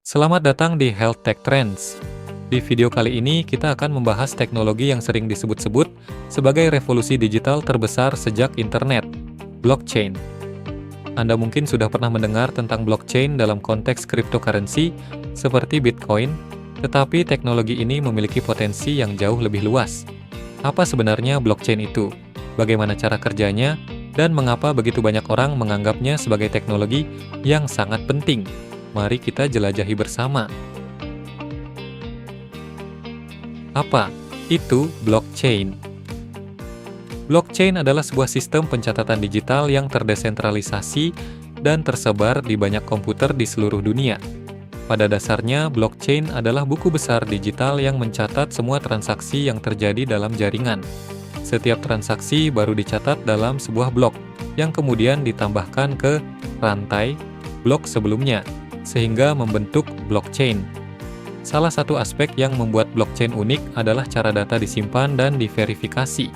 Selamat datang di Health Tech Trends. Di video kali ini, kita akan membahas teknologi yang sering disebut-sebut sebagai revolusi digital terbesar sejak internet, blockchain. Anda mungkin sudah pernah mendengar tentang blockchain dalam konteks cryptocurrency seperti Bitcoin, tetapi teknologi ini memiliki potensi yang jauh lebih luas. Apa sebenarnya blockchain itu? Bagaimana cara kerjanya? Dan mengapa begitu banyak orang menganggapnya sebagai teknologi yang sangat penting? Mari kita jelajahi bersama. Apa itu blockchain? Blockchain adalah sebuah sistem pencatatan digital yang terdesentralisasi dan tersebar di banyak komputer di seluruh dunia. Pada dasarnya, blockchain adalah buku besar digital yang mencatat semua transaksi yang terjadi dalam jaringan. Setiap transaksi baru dicatat dalam sebuah blok, yang kemudian ditambahkan ke rantai blok sebelumnya, sehingga membentuk blockchain. Salah satu aspek yang membuat blockchain unik adalah cara data disimpan dan diverifikasi.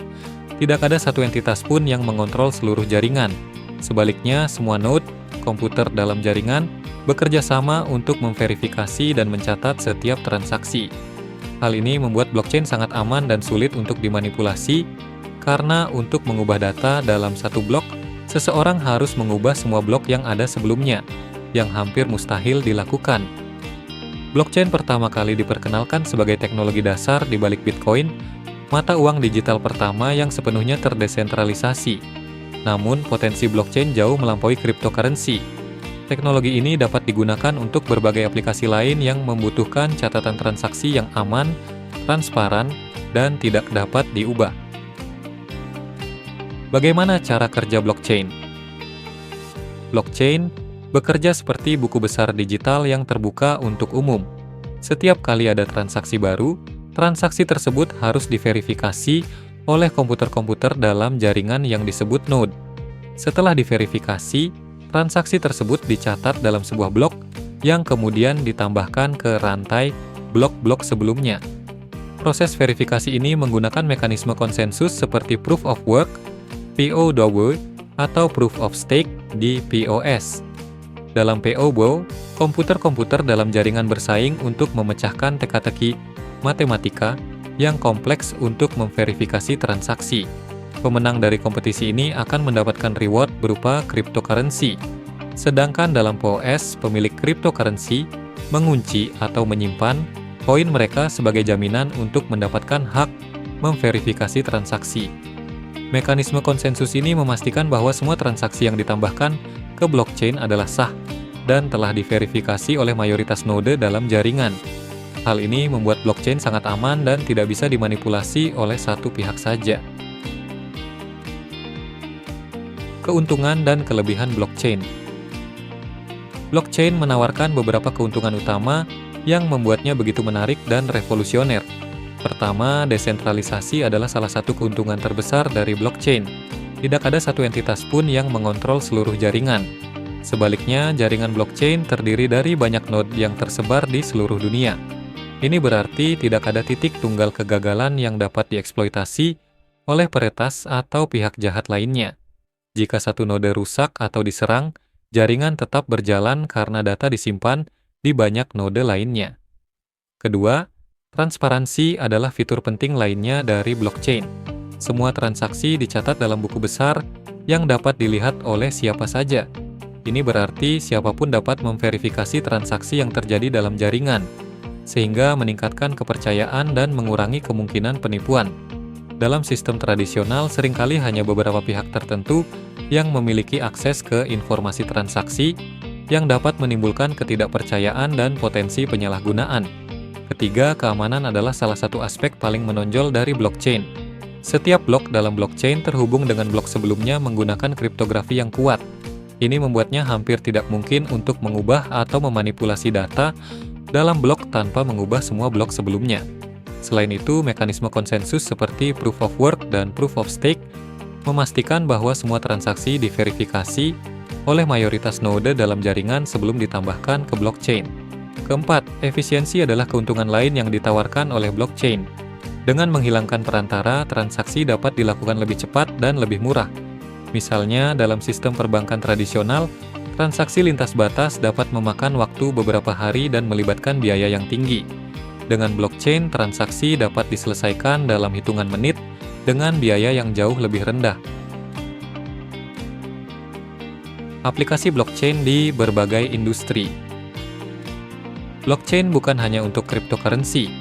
Tidak ada satu entitas pun yang mengontrol seluruh jaringan. Sebaliknya, semua node komputer dalam jaringan bekerja sama untuk memverifikasi dan mencatat setiap transaksi. Hal ini membuat blockchain sangat aman dan sulit untuk dimanipulasi, karena untuk mengubah data dalam satu blok, seseorang harus mengubah semua blok yang ada sebelumnya, yang hampir mustahil dilakukan. Blockchain pertama kali diperkenalkan sebagai teknologi dasar di balik Bitcoin, mata uang digital pertama yang sepenuhnya terdesentralisasi. Namun, potensi blockchain jauh melampaui cryptocurrency. Teknologi ini dapat digunakan untuk berbagai aplikasi lain yang membutuhkan catatan transaksi yang aman, transparan, dan tidak dapat diubah. Bagaimana cara kerja blockchain? Blockchain bekerja seperti buku besar digital yang terbuka untuk umum. Setiap kali ada transaksi baru, transaksi tersebut harus diverifikasi oleh komputer-komputer dalam jaringan yang disebut node. Setelah diverifikasi, transaksi tersebut dicatat dalam sebuah blok yang kemudian ditambahkan ke rantai blok-blok sebelumnya. Proses verifikasi ini menggunakan mekanisme konsensus seperti Proof of Work, POW, atau Proof of Stake di POS. Dalam POW, komputer-komputer dalam jaringan bersaing untuk memecahkan teka-teki matematika yang kompleks untuk memverifikasi transaksi. Pemenang dari kompetisi ini akan mendapatkan reward berupa cryptocurrency. Sedangkan dalam POS, pemilik cryptocurrency mengunci atau menyimpan koin mereka sebagai jaminan untuk mendapatkan hak memverifikasi transaksi. Mekanisme konsensus ini memastikan bahwa semua transaksi yang ditambahkan ke blockchain adalah sah dan telah diverifikasi oleh mayoritas node dalam jaringan. Hal ini membuat blockchain sangat aman dan tidak bisa dimanipulasi oleh satu pihak saja. Keuntungan dan kelebihan blockchain. Blockchain menawarkan beberapa keuntungan utama yang membuatnya begitu menarik dan revolusioner. Pertama, desentralisasi adalah salah satu keuntungan terbesar dari blockchain. Tidak ada satu entitas pun yang mengontrol seluruh jaringan. Sebaliknya, jaringan blockchain terdiri dari banyak node yang tersebar di seluruh dunia. Ini berarti tidak ada titik tunggal kegagalan yang dapat dieksploitasi oleh peretas atau pihak jahat lainnya. Jika satu node rusak atau diserang, jaringan tetap berjalan karena data disimpan di banyak node lainnya. Kedua, transparansi adalah fitur penting lainnya dari blockchain. Semua transaksi dicatat dalam buku besar yang dapat dilihat oleh siapa saja. Ini berarti siapapun dapat memverifikasi transaksi yang terjadi dalam jaringan, sehingga meningkatkan kepercayaan dan mengurangi kemungkinan penipuan. Dalam sistem tradisional, seringkali hanya beberapa pihak tertentu yang memiliki akses ke informasi transaksi yang dapat menimbulkan ketidakpercayaan dan potensi penyalahgunaan. Ketiga, keamanan adalah salah satu aspek paling menonjol dari blockchain. Setiap blok dalam blockchain terhubung dengan blok sebelumnya menggunakan kriptografi yang kuat. Ini membuatnya hampir tidak mungkin untuk mengubah atau memanipulasi data dalam blok tanpa mengubah semua blok sebelumnya. Selain itu, mekanisme konsensus seperti Proof of Work dan Proof of Stake memastikan bahwa semua transaksi diverifikasi oleh mayoritas node dalam jaringan sebelum ditambahkan ke blockchain. Keempat, efisiensi adalah keuntungan lain yang ditawarkan oleh blockchain. Dengan menghilangkan perantara, transaksi dapat dilakukan lebih cepat dan lebih murah. Misalnya, dalam sistem perbankan tradisional, Transaksi lintas batas dapat memakan waktu beberapa hari dan melibatkan biaya yang tinggi. Dengan blockchain, transaksi dapat diselesaikan dalam hitungan menit dengan biaya yang jauh lebih rendah. Aplikasi blockchain di berbagai industri. Blockchain bukan hanya untuk cryptocurrency.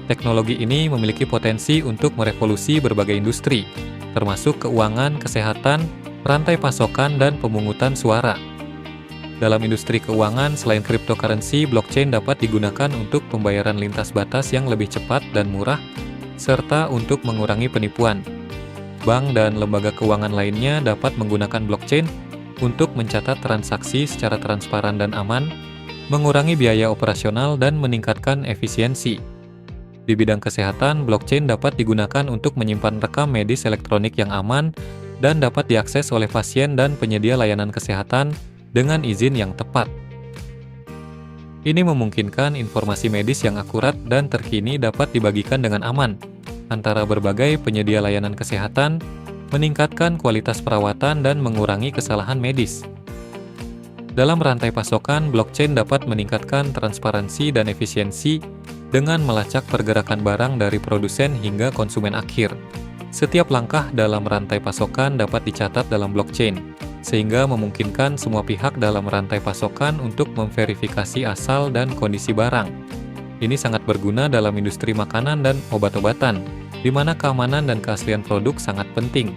Teknologi ini memiliki potensi untuk merevolusi berbagai industri, termasuk keuangan, kesehatan, rantai pasokan, dan pemungutan suara. Dalam industri keuangan, selain cryptocurrency, blockchain dapat digunakan untuk pembayaran lintas batas yang lebih cepat dan murah, serta untuk mengurangi penipuan. Bank dan lembaga keuangan lainnya dapat menggunakan blockchain untuk mencatat transaksi secara transparan dan aman, mengurangi biaya operasional, dan meningkatkan efisiensi. Di bidang kesehatan, blockchain dapat digunakan untuk menyimpan rekam medis elektronik yang aman dan dapat diakses oleh pasien dan penyedia layanan kesehatan dengan izin yang tepat. Ini memungkinkan informasi medis yang akurat dan terkini dapat dibagikan dengan aman antara berbagai penyedia layanan kesehatan, meningkatkan kualitas perawatan dan mengurangi kesalahan medis. Dalam rantai pasokan, blockchain dapat meningkatkan transparansi dan efisiensi dengan melacak pergerakan barang dari produsen hingga konsumen akhir. Setiap langkah dalam rantai pasokan dapat dicatat dalam blockchain, sehingga memungkinkan semua pihak dalam rantai pasokan untuk memverifikasi asal dan kondisi barang. Ini sangat berguna dalam industri makanan dan obat-obatan, di mana keamanan dan keaslian produk sangat penting.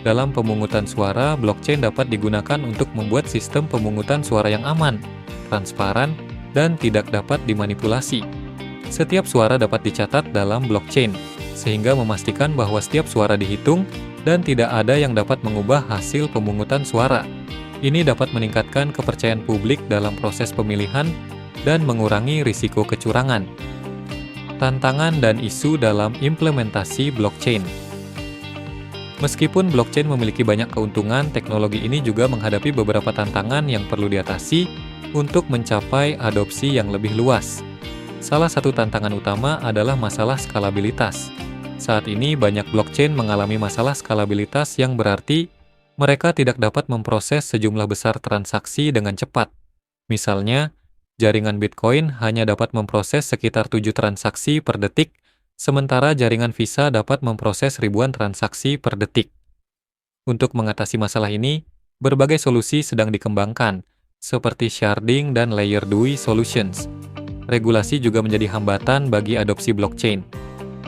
Dalam pemungutan suara, blockchain dapat digunakan untuk membuat sistem pemungutan suara yang aman, transparan, dan tidak dapat dimanipulasi. Setiap suara dapat dicatat dalam blockchain, sehingga memastikan bahwa setiap suara dihitung dan tidak ada yang dapat mengubah hasil pemungutan suara. Ini dapat meningkatkan kepercayaan publik dalam proses pemilihan dan mengurangi risiko kecurangan. Tantangan dan isu dalam implementasi blockchain. Meskipun blockchain memiliki banyak keuntungan, teknologi ini juga menghadapi beberapa tantangan yang perlu diatasi untuk mencapai adopsi yang lebih luas. Salah satu tantangan utama adalah masalah skalabilitas. Saat ini banyak blockchain mengalami masalah skalabilitas yang berarti mereka tidak dapat memproses sejumlah besar transaksi dengan cepat. Misalnya, jaringan Bitcoin hanya dapat memproses sekitar 7 transaksi per detik, sementara jaringan Visa dapat memproses ribuan transaksi per detik. Untuk mengatasi masalah ini, berbagai solusi sedang dikembangkan, seperti sharding dan layer 2 solutions. Regulasi juga menjadi hambatan bagi adopsi blockchain.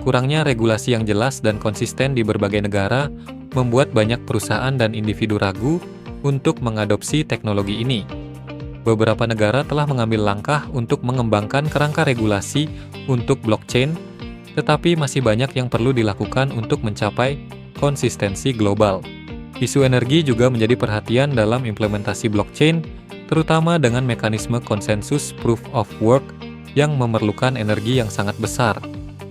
Kurangnya regulasi yang jelas dan konsisten di berbagai negara membuat banyak perusahaan dan individu ragu untuk mengadopsi teknologi ini. Beberapa negara telah mengambil langkah untuk mengembangkan kerangka regulasi untuk blockchain, tetapi masih banyak yang perlu dilakukan untuk mencapai konsistensi global. Isu energi juga menjadi perhatian dalam implementasi blockchain, terutama dengan mekanisme konsensus proof of work yang memerlukan energi yang sangat besar.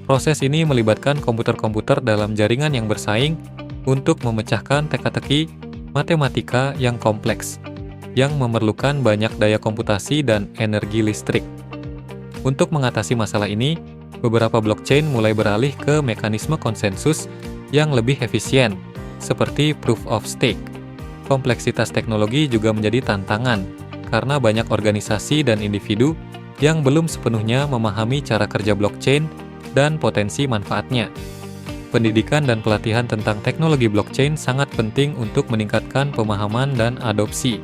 Proses ini melibatkan komputer-komputer dalam jaringan yang bersaing untuk memecahkan teka-teki matematika yang kompleks, yang memerlukan banyak daya komputasi dan energi listrik. Untuk mengatasi masalah ini, beberapa blockchain mulai beralih ke mekanisme konsensus yang lebih efisien, seperti proof of stake. Kompleksitas teknologi juga menjadi tantangan, karena banyak organisasi dan individu yang belum sepenuhnya memahami cara kerja blockchain dan potensi manfaatnya. Pendidikan dan pelatihan tentang teknologi blockchain sangat penting untuk meningkatkan pemahaman dan adopsi.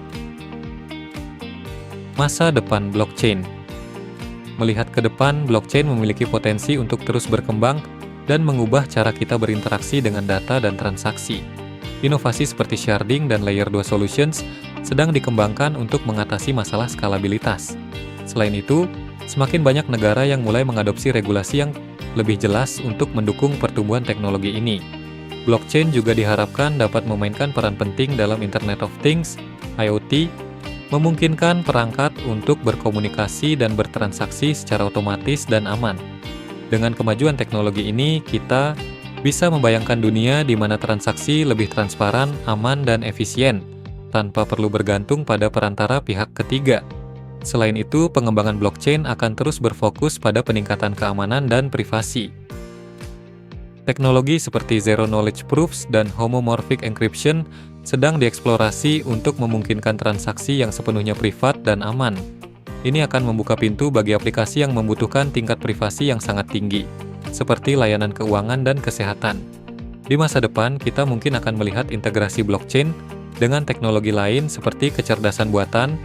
Masa depan blockchain. Melihat ke depan, blockchain memiliki potensi untuk terus berkembang dan mengubah cara kita berinteraksi dengan data dan transaksi. Inovasi seperti sharding dan layer 2 solutions sedang dikembangkan untuk mengatasi masalah skalabilitas. Selain itu, semakin banyak negara yang mulai mengadopsi regulasi yang lebih jelas untuk mendukung pertumbuhan teknologi ini. Blockchain juga diharapkan dapat memainkan peran penting dalam Internet of Things, IoT, memungkinkan perangkat untuk berkomunikasi dan bertransaksi secara otomatis dan aman. Dengan kemajuan teknologi ini, kita bisa membayangkan dunia di mana transaksi lebih transparan, aman, dan efisien, tanpa perlu bergantung pada perantara pihak ketiga. Selain itu, pengembangan blockchain akan terus berfokus pada peningkatan keamanan dan privasi. Teknologi seperti Zero Knowledge Proofs dan Homomorphic Encryption sedang dieksplorasi untuk memungkinkan transaksi yang sepenuhnya privat dan aman. Ini akan membuka pintu bagi aplikasi yang membutuhkan tingkat privasi yang sangat tinggi, seperti layanan keuangan dan kesehatan. Di masa depan, kita mungkin akan melihat integrasi blockchain dengan teknologi lain seperti kecerdasan buatan,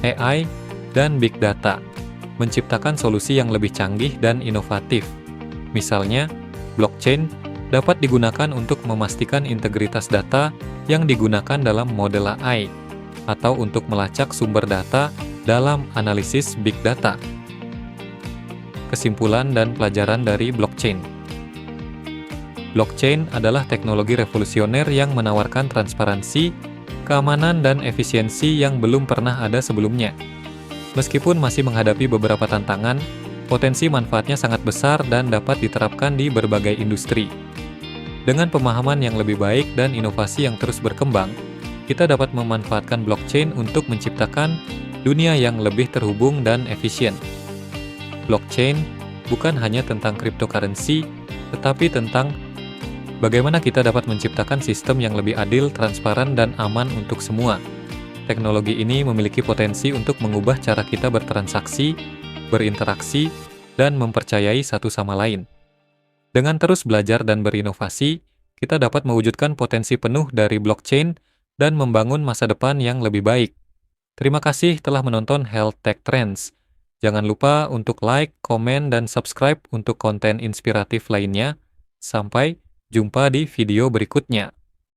AI, dan big data, menciptakan solusi yang lebih canggih dan inovatif. Misalnya, blockchain dapat digunakan untuk memastikan integritas data yang digunakan dalam model AI, atau untuk melacak sumber data dalam analisis big data. Kesimpulan dan pelajaran dari blockchain. Blockchain adalah teknologi revolusioner yang menawarkan transparansi, keamanan, dan efisiensi yang belum pernah ada sebelumnya. Meskipun masih menghadapi beberapa tantangan, potensi manfaatnya sangat besar dan dapat diterapkan di berbagai industri. Dengan pemahaman yang lebih baik dan inovasi yang terus berkembang, kita dapat memanfaatkan blockchain untuk menciptakan dunia yang lebih terhubung dan efisien. Blockchain bukan hanya tentang cryptocurrency, tetapi tentang bagaimana kita dapat menciptakan sistem yang lebih adil, transparan, dan aman untuk semua. Teknologi ini memiliki potensi untuk mengubah cara kita bertransaksi, berinteraksi, dan mempercayai satu sama lain. Dengan terus belajar dan berinovasi, kita dapat mewujudkan potensi penuh dari blockchain dan membangun masa depan yang lebih baik. Terima kasih telah menonton Health Tech Trends. Jangan lupa untuk like, komen, dan subscribe untuk konten inspiratif lainnya. Sampai jumpa di video berikutnya.